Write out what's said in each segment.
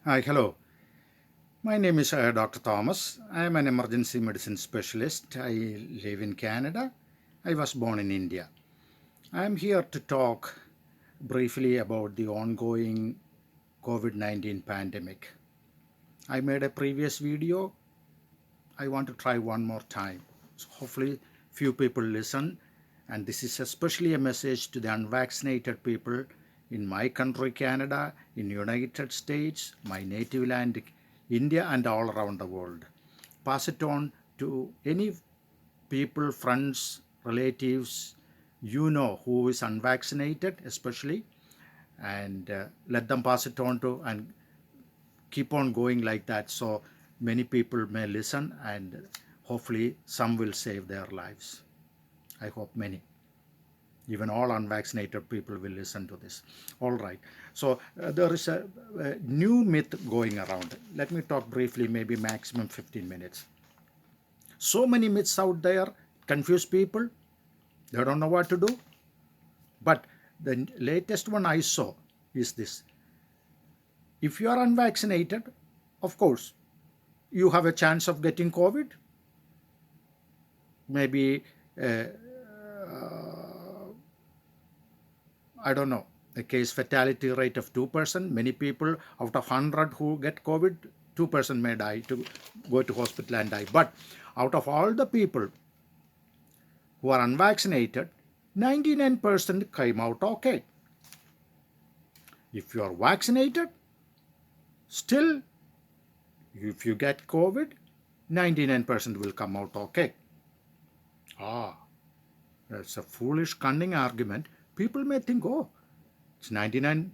Hi, hello. My name is Dr. Thomas. I am an emergency medicine specialist. I live in Canada. I was born in India. I am here to talk briefly about the ongoing COVID 19 pandemic. I made a previous video. I want to try one more time. So hopefully, few people listen. And this is especially a message to the unvaccinated people in my country, Canada, in United States, my native land, India, and all around the world. Pass it on to any people, friends, relatives you know who is unvaccinated, especially, and let them pass it on to and keep on going like that so many people may listen and hopefully some will save their lives. I hope many, even all unvaccinated people will listen to this. All right, so there is a new myth going around. Let me talk briefly, maybe maximum 15 minutes. So many myths out there confuse people. They don't know what to do. But the latest one I saw is this: if you are unvaccinated, of course you have a chance of getting COVID. Maybe uh, I don't know, a case fatality rate of 2%. Many people out of 100 who get COVID, 2% may die, to go to hospital and die. But out of all the people who are unvaccinated, 99% came out okay. If you are vaccinated, still, if you get COVID, 99% will come out okay. Ah, that's a foolish, cunning argument. People may think, oh, it's 99%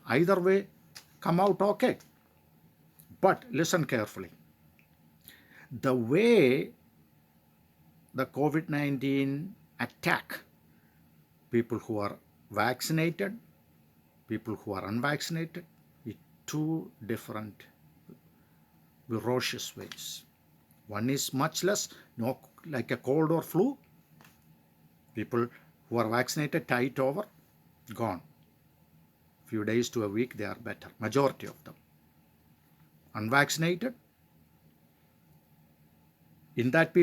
either way come out okay. But listen carefully. The way the COVID 19 attack people who are vaccinated, people who are unvaccinated, is two different ferocious ways. One is much less, no, like a cold or flu. People who are vaccinated, tie over, gone. Few days to a week, they are better. Majority of them. Unvaccinated, in that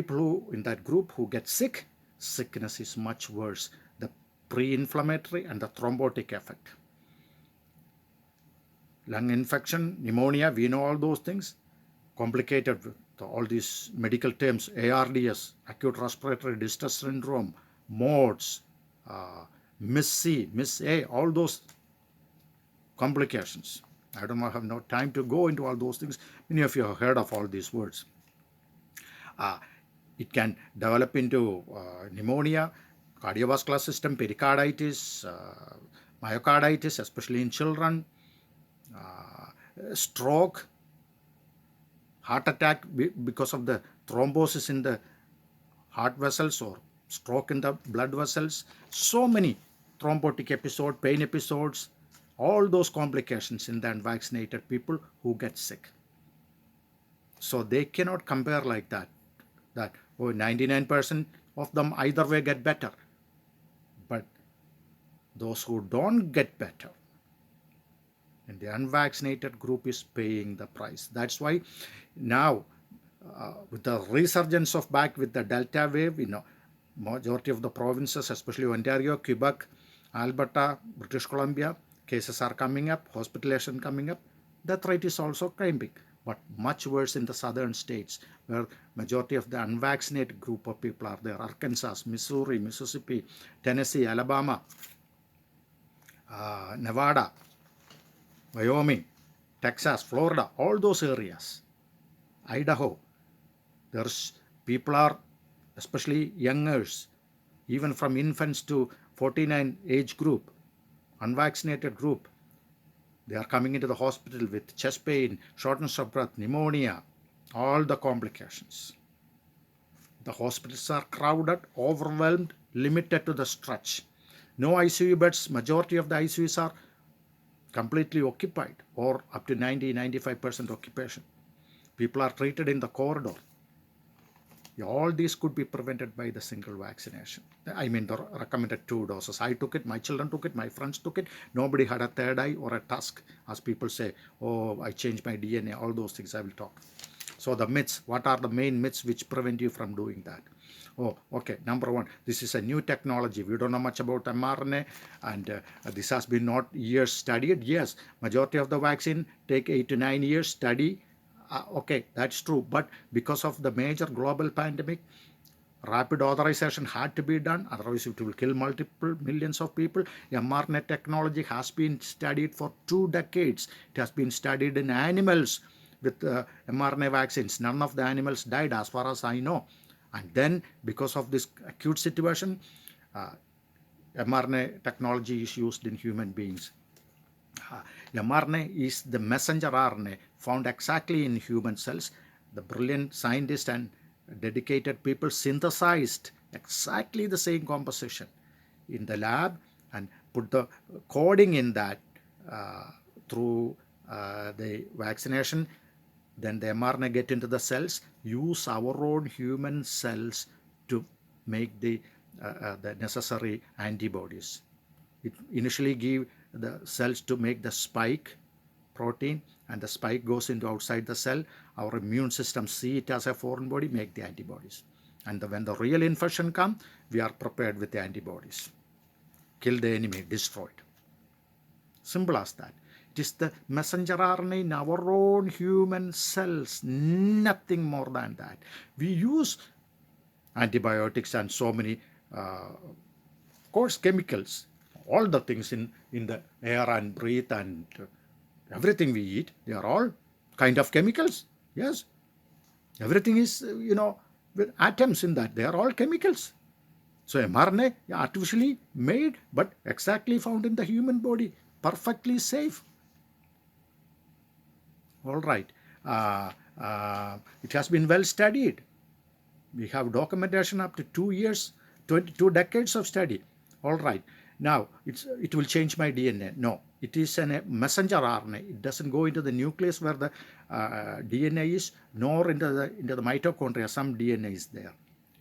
group who get sick, sickness is much worse. The pre-inflammatory and the thrombotic effect. Lung infection, pneumonia, we know all those things. Complicated with all these medical terms: ARDS, acute respiratory distress syndrome, MODS, uh, Miss C, Miss A, all those complications. I don't have no time to go into all those things. Many of you have heard of all these words. It can develop into pneumonia, cardiovascular system, pericarditis, myocarditis, especially in children, stroke, heart attack because of the thrombosis in the heart vessels or stroke in the blood vessels. So many thrombotic episodes, pain episodes, all those complications in the unvaccinated people who get sick. So they cannot compare like that. That 99% of them either way get better. But those who don't get better, and the unvaccinated group is paying the price. That's why now, with the resurgence of back with the Delta wave, majority of the provinces, especially Ontario, Quebec, Alberta, British Columbia, cases are coming up, hospitalization coming up. Death rate is also climbing, but much worse in the southern states where majority of the unvaccinated group of people are there. Arkansas, Missouri, Mississippi, Tennessee, Alabama, Nevada, Wyoming, Texas, Florida, all those areas, Idaho. There's people are, especially youngers, even from infants to 49 age group, unvaccinated group, they are coming into the hospital with chest pain, shortness of breath, pneumonia, all the complications. The hospitals are crowded, overwhelmed, limited to the stretch. No ICU beds. Majority of the ICUs are completely occupied or up to 90-95% occupation. People are treated in the corridor. All these could be prevented by the single vaccination. I mean, the recommended 2 doses. I took it, my children took it, my friends took it. Nobody had a third eye or a tusk, as people say. Oh, I changed my DNA. All those things I will talk. So the myths, what are the main myths which prevent you from doing that? Oh, okay. Number one, this is a new technology. We don't know much about mRNA, and this has been not years studied. Yes, majority of the vaccine take 8 to 9 years study. Okay, that's true. But because of the major global pandemic, rapid authorization had to be done. Otherwise, it will kill multiple millions of people. mRNA technology has been studied for 2 decades. It has been studied in animals with mRNA vaccines. None of the animals died, as far as I know. And then, because of this acute situation, mRNA technology is used in human beings. mRNA is the messenger RNA found exactly in human cells. The brilliant scientists and dedicated people synthesized exactly the same composition in the lab and put the coding in that through the vaccination. Then the mRNA get into the cells, use our own human cells to make the necessary antibodies. It initially give the cells to make the spike protein, and the spike goes into outside the cell. Our immune system see it as a foreign body, make the antibodies. And when the real infection comes, we are prepared with the antibodies. Kill the enemy, destroy it. Simple as that. It is the messenger RNA in our own human cells, nothing more than that. We use antibiotics and so many, of course, chemicals, all the things in the air and breathe and everything we eat, they are all kind of chemicals. Yes, everything is, with atoms in that. They are all chemicals. So mRNA, artificially made, but exactly found in the human body, perfectly safe. All right. It has been well studied. We have documentation up to 2 years, 2 decades of study. All right. Now, it will change my DNA. No, it is a messenger RNA. It doesn't go into the nucleus where the DNA is, nor into the mitochondria. Some DNA is there.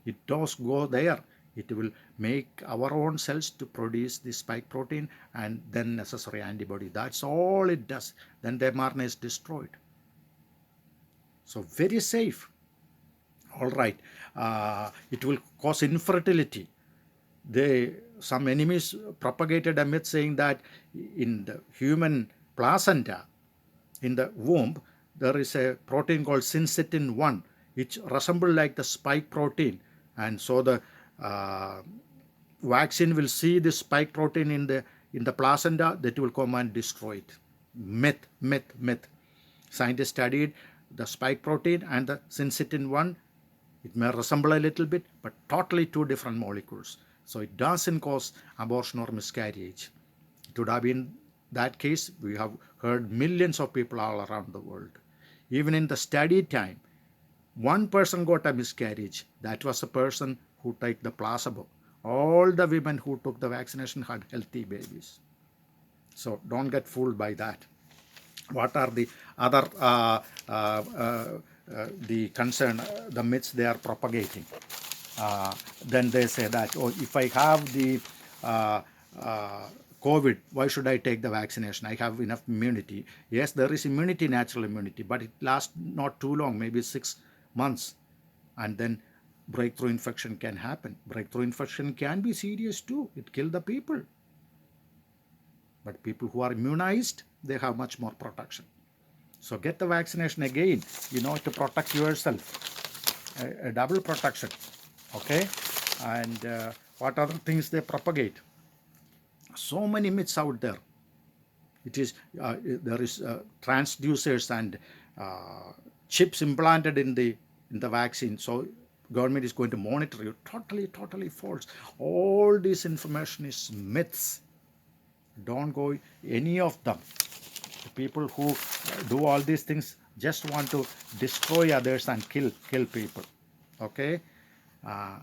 It does go there. It will make our own cells to produce the spike protein and then necessary antibody. That's all it does. Then the mRNA is destroyed. So very safe. All right. It will cause infertility. Some enemies propagated a myth saying that in the human placenta, in the womb, there is a protein called syncytin 1, which resembles like the spike protein. And so the vaccine will see the spike protein in the placenta, that will come and destroy it. Myth. Scientists studied the spike protein and the syncytin 1. It may resemble a little bit, but totally 2 different molecules. So it doesn't cause abortion or miscarriage. It would have been that case. We have heard millions of people all around the world. Even in the study time, 1 person got a miscarriage. That was a person who took the placebo. All the women who took the vaccination had healthy babies. So don't get fooled by that. What are the other the concern, the myths they are propagating? Then they say that, if I have the COVID, why should I take the vaccination? I have enough immunity. Yes, there is immunity, natural immunity, but it lasts not too long, maybe 6 months. And then breakthrough infection can happen. Breakthrough infection can be serious too. It kills the people. But people who are immunized, they have much more protection. So get the vaccination again, to protect yourself. A double protection. Okay? And what other things they propagate? So many myths out there. It is there is transducers and chips implanted in the vaccine. So government is going to monitor you. Totally false. All this information is myths. Don't go any of them. The people who do all these things just want to destroy others and kill people. Okay.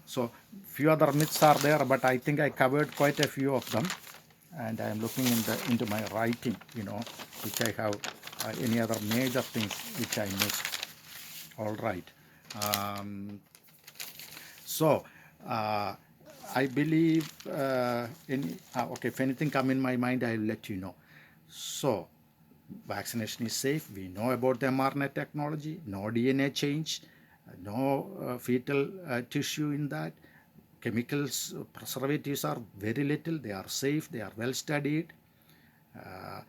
So few other myths are there, but I think I covered quite a few of them. And I am looking into my writing, which I have any other major things which I missed. All right. So, I believe if anything come in my mind, I will let you know. So, vaccination is safe. We know about the mRNA technology, no DNA change, no fetal tissue in that. Chemicals, preservatives are very little. They are safe. They are well studied. Uh,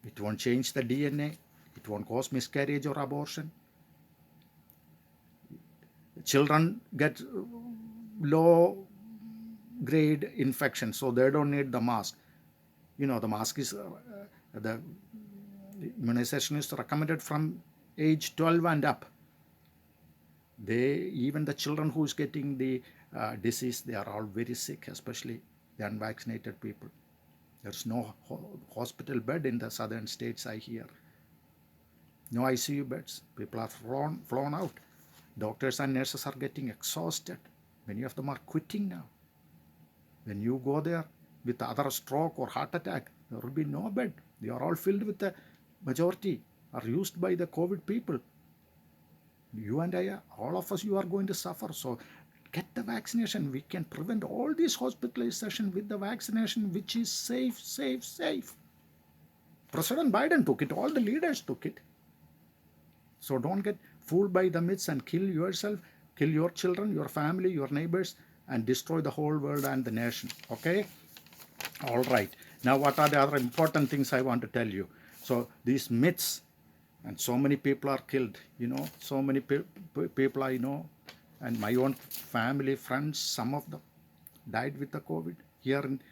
it won't change the DNA. It won't cause miscarriage or abortion. Children get low grade infection, so they don't need the mask. The mask is the immunization is recommended from age 12 and up. Even the children who's getting the disease, they are all very sick, especially the unvaccinated people. There's no hospital bed in the southern states, I hear. No ICU beds. People are flown out. Doctors and nurses are getting exhausted. Many of them are quitting now. When you go there with other stroke or heart attack, there will be no bed. They are all filled with the majority are used by the COVID people. You and I, all of us, you are going to suffer. So get the vaccination. We can prevent all these hospitalization with the vaccination, which is safe, safe, safe. President Biden took it. All the leaders took it. So don't get fooled by the myths and kill yourself, kill your children, your family, your neighbors, and destroy the whole world and the nation. Okay? All right. Now, what are the other important things I want to tell you? So these myths, and so many people are killed. So many people I know, and my own family, friends, some of them died with the COVID. Here in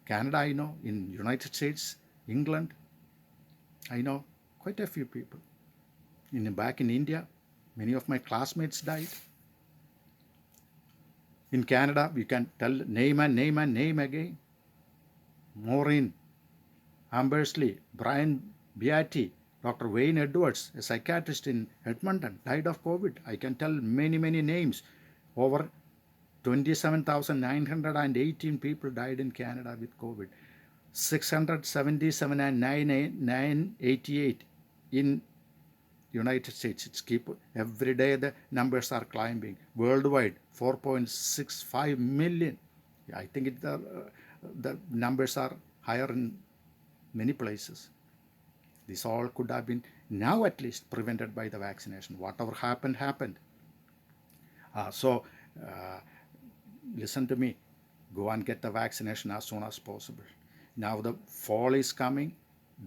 Canada, I know. In United States, England, I know quite a few people. Back in India, many of my classmates died. In Canada, we can tell name and name and name again. Maureen Ambersley, Brian Beatty, Dr. Wayne Edwards, a psychiatrist in Edmonton, died of COVID. I can tell many, many names. Over 27,918 people died in Canada with COVID. 677 and 988 in United States. It's keep every day the numbers are climbing. Worldwide, 4.65 million. I think the numbers are higher in many places. This all could have been now at least prevented by the vaccination. Whatever happened, happened. So listen to me. Go and get the vaccination as soon as possible. Now the fall is coming.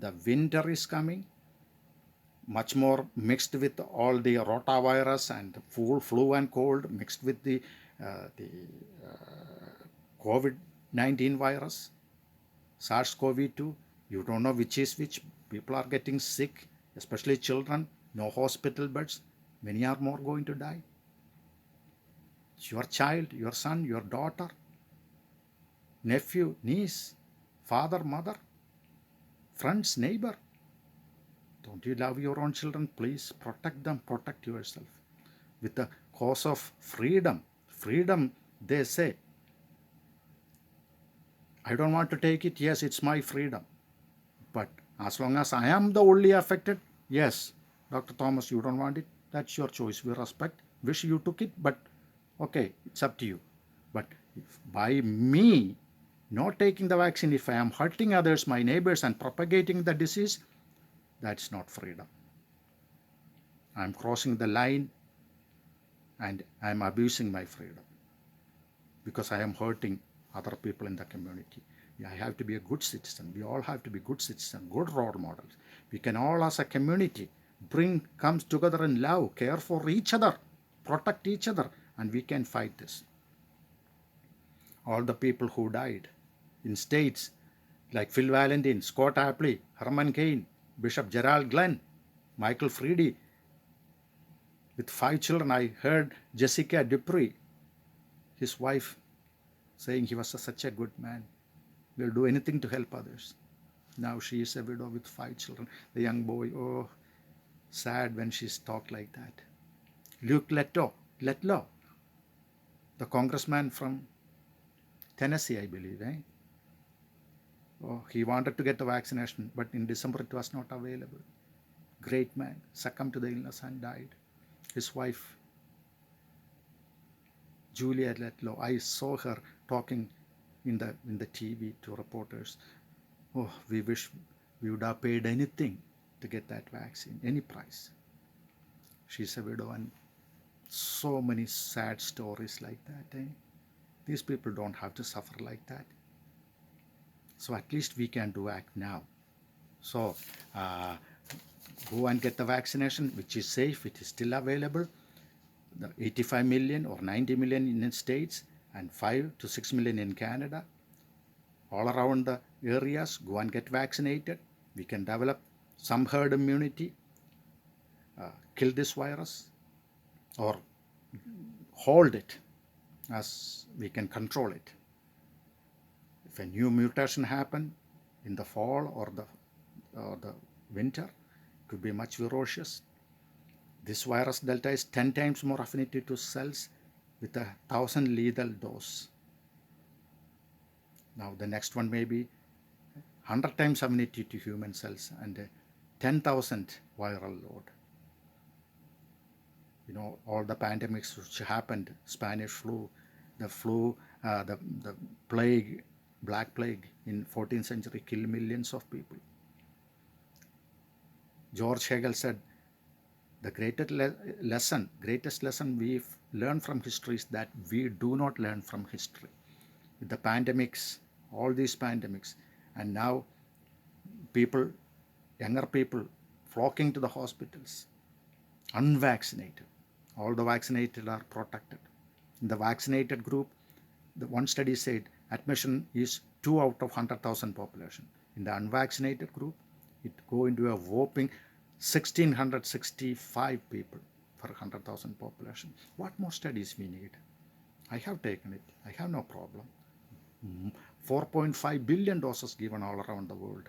The winter is coming. Much more mixed with all the rotavirus and flu and cold mixed with the COVID-19 virus, SARS-CoV-2. You don't know which is which. People are getting sick, especially children. No hospital beds. Many are more going to die. Your child, your son, your daughter, nephew, niece, father, mother, friends, neighbor. Don't you love your own children? Please protect them, protect yourself. With the cause of freedom. Freedom, they say. I don't want to take it. Yes, it's my freedom. But as long as I am the only affected, yes, Dr. Thomas, you don't want it. That's your choice. We respect. Wish you took it, but okay, it's up to you. But by me not taking the vaccine, if I am hurting others, my neighbors, and propagating the disease, that's not freedom. I'm crossing the line and I'm abusing my freedom because I am hurting other people in the community. I have to be a good citizen. We all have to be good citizens, good role models. We can all as a community come together in love, care for each other, protect each other, and we can fight this. All the people who died in states like Phil Valentine, Scott Apley, Herman Cain, Bishop Gerald Glenn, Michael Freedy, with 5 children. I heard Jessica Dupree, his wife, saying he was such a good man. Will do anything to help others. Now she is a widow with 5 children. The young boy, oh, sad when she's talked like that. Luke Letlow, the congressman from Tennessee, I believe, Oh, he wanted to get the vaccination, but in December it was not available. Great man, succumbed to the illness and died. His wife Julia Letlow, I saw her talking in the TV to reporters. Oh, we wish we would have paid anything to get that vaccine, any price. She's a widow, and so many sad stories like that. These people don't have to suffer like that. So at least we can do act now. So go and get the vaccination, which is safe, it is still available. The 85 million or 90 million in the States and 5 to 6 million in Canada. All around the areas, go and get vaccinated. We can develop some herd immunity, kill this virus, or hold it as we can control it. If a new mutation happen in the fall or the winter, it could be much ferocious. This virus Delta is 10 times more affinity to cells with 1,000 lethal dose. Now the next one may be 100 times affinity to human cells and 10,000 viral load. You know, all the pandemics which happened, Spanish flu, the plague, Black Plague in 14th century killed millions of people. George Hegel said, the greatest lesson we've learned from history is that we do not learn from history. With the pandemics, all these pandemics, and now younger people flocking to the hospitals, unvaccinated. All the vaccinated are protected. In the vaccinated group, the one study said admission is 2 out of 100,000 population. In the unvaccinated group, it go into a whopping 1,665 people per 100,000 population. What more studies we need? I have taken it. I have no problem. 4.5 billion doses given all around the world.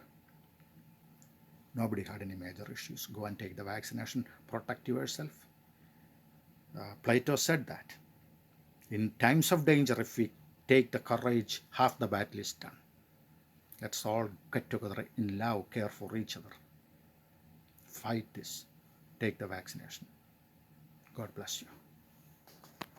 Nobody had any major issues. Go and take the vaccination. Protect yourself. Plato said that. In times of danger, if we take the courage, half the battle is done. Let's all get together in love, care for each other. Fight this. Take the vaccination. God bless you.